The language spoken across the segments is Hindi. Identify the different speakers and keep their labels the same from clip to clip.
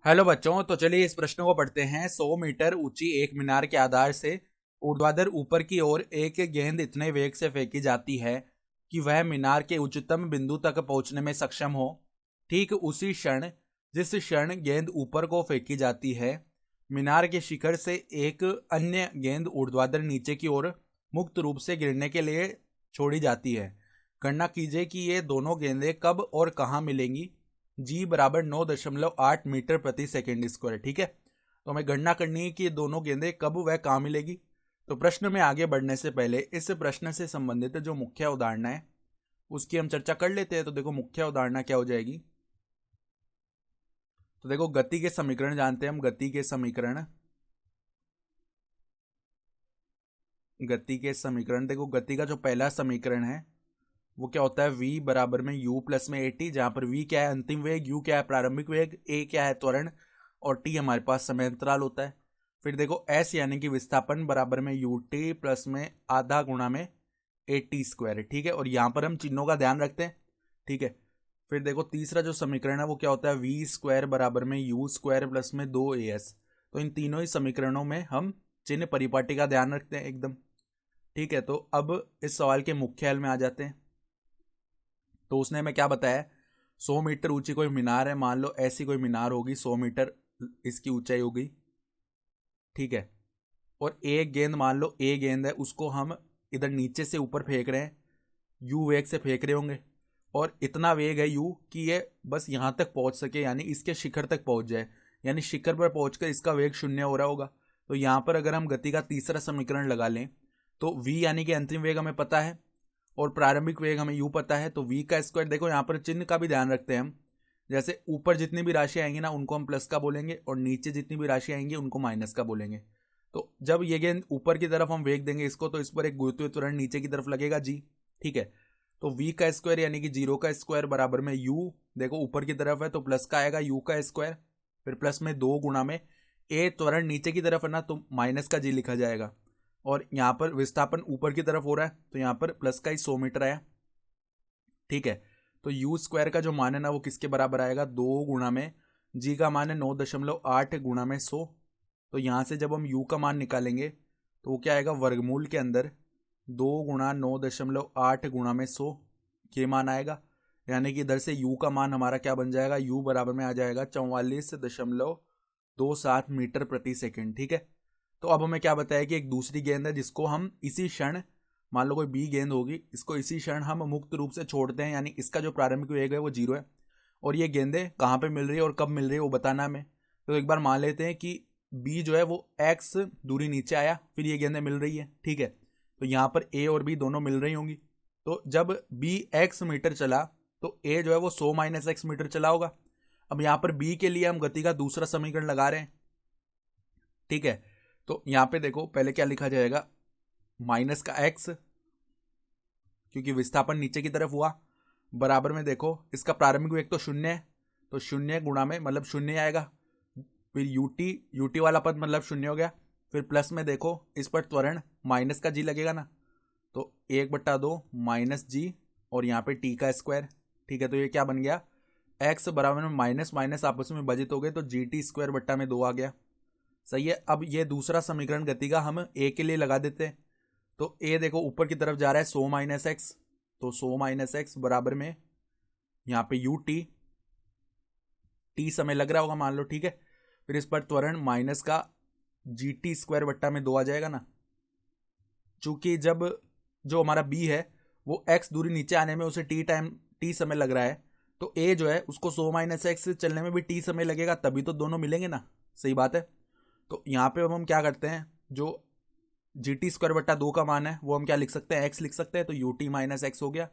Speaker 1: हेलो बच्चों, तो चलिए इस प्रश्न को पढ़ते हैं। 100 मीटर ऊंची एक मीनार के आधार से ऊर्ध्वाधर ऊपर की ओर एक गेंद इतने वेग से फेंकी जाती है कि वह मीनार के उच्चतम बिंदु तक पहुंचने में सक्षम हो। ठीक उसी क्षण जिस क्षण गेंद ऊपर को फेंकी जाती है, मीनार के शिखर से एक अन्य गेंद ऊर्ध्वाधर नीचे की ओर मुक्त रूप से गिरने के लिए छोड़ी जाती है। गणना कीजिए कि ये दोनों गेंदें कब और कहाँ मिलेंगी। जी बराबर 9.8 मीटर प्रति सेकेंड स्क्वायर। ठीक है, तो हमें गणना करनी है कि ये दोनों गेंदें कब वह कहाँ मिलेगी। तो प्रश्न में आगे बढ़ने से पहले इस प्रश्न से संबंधित जो मुख्य अवधारणा है उसकी हम चर्चा कर लेते हैं। तो देखो, मुख्य अवधारणा क्या हो जाएगी। तो देखो, गति के समीकरण जानते हैं हम। गति के समीकरण देखो, गति का जो पहला समीकरण है वो क्या होता है, v बराबर में u प्लस में at, जहां पर v क्या है अंतिम वेग, u क्या है प्रारंभिक वेग, a क्या है त्वरण और t हमारे पास समय अंतराल होता है। फिर देखो s यानी कि विस्थापन बराबर में ut प्लस में आधा गुणा में at स्क्वायर। ठीक है, और यहाँ पर हम चिन्हों का ध्यान रखते हैं। ठीक है, फिर देखो तीसरा जो समीकरण है वो क्या होता है, v स्क्वायर बराबर में u स्क्वायर प्लस में 2as। तो इन तीनों ही समीकरणों में हम चिन्ह परिपाटी का ध्यान रखते हैं एकदम। ठीक है, तो अब इस सवाल के मुख्य हल में आ जाते हैं। तो उसने हमें क्या बताया, 100 मीटर ऊंची कोई मीनार है। मान लो ऐसी कोई मीनार होगी, 100 मीटर इसकी ऊंचाई होगी। ठीक है, और एक गेंद, मान लो ए गेंद है, उसको हम इधर नीचे से ऊपर फेंक रहे हैं, यू वेग से फेंक रहे होंगे। और इतना वेग है यू कि ये बस यहाँ तक पहुँच सके, यानी इसके शिखर तक पहुँच जाए, यानी शिखर पर पहुँचकर इसका वेग शून्य हो रहा होगा। तो यहाँ पर अगर हम गति का तीसरा समीकरण लगा लें तो v यानी कि अंतिम वेग हमें पता है और प्रारंभिक वेग हमें u पता है। तो v का स्क्वायर, देखो यहाँ पर चिन्ह का भी ध्यान रखते हैं हम। जैसे ऊपर जितनी भी राशि आएंगी ना उनको हम प्लस का बोलेंगे और नीचे जितनी भी राशि आएंगी उनको माइनस का बोलेंगे। तो जब ये गेंद ऊपर की तरफ हम वेग देंगे इसको, तो इस पर एक गुरुत्वीय त्वरण नीचे की तरफ लगेगा जी। ठीक है, तो v का स्क्वायर यानी कि 0 का स्क्वायर बराबर में u, देखो ऊपर की तरफ है तो प्लस का आएगा u का स्क्वायर, फिर प्लस में 2 गुणा में a त्वरण नीचे की तरफ है ना तो माइनस का जी लिखा जाएगा। और यहाँ पर विस्थापन ऊपर की तरफ हो रहा है तो यहाँ पर प्लस का ही 100 मीटर आया। ठीक है, तो यू स्क्वायर का जो मान है ना वो किसके बराबर आएगा, 2 गुणा में जी का मान है 9.8 गुणा में 100। तो यहाँ से जब हम यू का मान निकालेंगे तो वो क्या आएगा, वर्गमूल के अंदर 2 गुणा 9.8 गुणा में 100 ये मान आएगा। यानी कि इधर से यू का मान हमारा क्या बन जाएगा, यू बराबर में आ जाएगा 44.27 मीटर प्रति सेकेंड। ठीक है, तो अब हमें क्या बताया कि एक दूसरी गेंद है जिसको हम इसी क्षण, मान लो कोई बी गेंद होगी, इसको इसी क्षण हम मुक्त रूप से छोड़ते हैं, यानी इसका जो प्रारंभिक वेग है वो 0 है। और ये गेंदें कहाँ पे मिल रही है और कब मिल रही है वो बताना हमें। तो एक बार मान लेते हैं कि बी जो है वो x दूरी नीचे आया, फिर ये गेंदें मिल रही है। ठीक है, तो यहाँ पर ए और बी दोनों मिल रही होंगी। तो जब बी x मीटर चला तो ए जो है वो 100 माइनस एक्स मीटर चला होगा। अब यहाँ पर बी के लिए हम गति का दूसरा समीकरण लगा रहे हैं। ठीक है, तो यहाँ पे देखो पहले क्या लिखा जाएगा, माइनस का x, क्योंकि विस्थापन नीचे की तरफ हुआ, बराबर में देखो इसका प्रारंभिक वेग तो 0 है तो 0 गुणा में मतलब 0 आएगा, फिर यूटी वाला पद मतलब 0 हो गया, फिर प्लस में देखो इस पर त्वरण माइनस का जी लगेगा ना, तो 1/2 माइनस जी और यहाँ पे टी का स्क्वायर। ठीक है, तो ये क्या बन गया, x बराबर में माइनस माइनस आपस में विभाजित हो गए तो जी टी स्क्वायर बट्टा में 2 आ गया। सही है, अब ये दूसरा समीकरण गति का हम ए के लिए लगा देते हैं। तो ए देखो ऊपर की तरफ जा रहा है 100 माइनस एक्स, तो 100 माइनस एक्स बराबर में यहाँ पे यू टी समय लग रहा होगा मान लो। ठीक है, फिर इस पर त्वरण माइनस का जी टी स्क्वायर बट्टा में 2 आ जाएगा ना। चूंकि जब जो हमारा बी है वो एक्स दूरी नीचे आने में उसे टी समय लग रहा है, तो ए जो है उसको 100 माइनस एक्स चलने में भी टी समय लगेगा, तभी तो दोनों मिलेंगे ना। सही बात है, तो यहाँ पे अब हम क्या करते हैं, जो जी टी स्क्वायर बट्टा 2 का मान है वो हम क्या लिख सकते हैं, एक्स लिख सकते हैं, तो यू टी माइनस एक्स हो गया।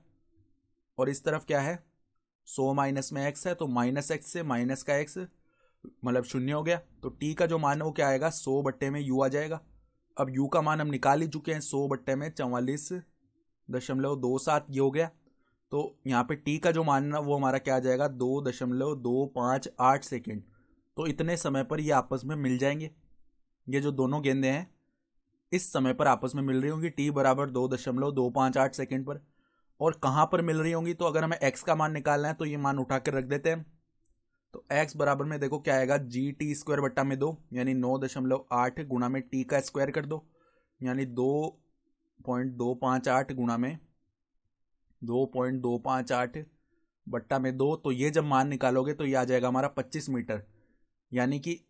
Speaker 1: और इस तरफ क्या है, 100 माइनस में एक्स है तो माइनस एक्स से माइनस का एक्स मतलब 0 हो गया। तो टी का जो मान है वो क्या आएगा, 100 बट्टे में यू आ जाएगा। अब यू का मान हम निकाल ही चुके हैं, 100 बट्टे में 44.27 ये हो गया। तो यहाँ पे टी का जो मान है वो हमारा क्या आ जाएगा, 2.258 सेकेंड। तो इतने समय पर ये आपस में मिल जाएंगे। ये जो दोनों गेंदें हैं इस समय पर आपस में मिल रही होंगी टी बराबर 2.258 सेकेंड पर। और कहाँ पर मिल रही होंगी, तो अगर हमें एक्स का मान निकालना है तो ये मान उठा कर रख देते हैं। तो x बराबर में देखो क्या आएगा, GT² बट्टा में 2 यानी 9.8 गुणा में t का स्क्वायर कर दो, यानी 2.258 गुणा में 2.258 बट्टा में 2। तो ये जब मान निकालोगे तो ये आ जाएगा हमारा 25 मीटर, यानी कि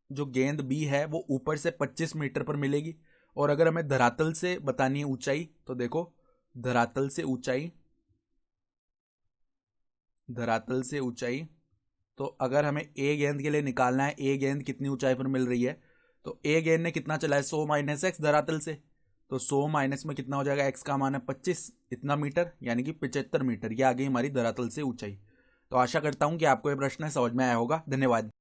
Speaker 1: जो गेंद बी है वो ऊपर से 25 मीटर पर मिलेगी। और अगर हमें धरातल से बतानी है ऊंचाई, तो देखो धरातल से ऊंचाई, तो अगर हमें ए गेंद के लिए निकालना है, ए गेंद कितनी ऊंचाई पर मिल रही है, तो ए गेंद ने कितना चला है 100 माइनस एक्स धरातल से, तो 100 माइनस में कितना हो जाएगा, एक्स का मान है 25 इतना मीटर, यानी कि 75 मीटर। ये आ गई हमारी धरातल से ऊंचाई। तो आशा करता हूं कि आपको ये प्रश्न समझ में आया होगा। धन्यवाद।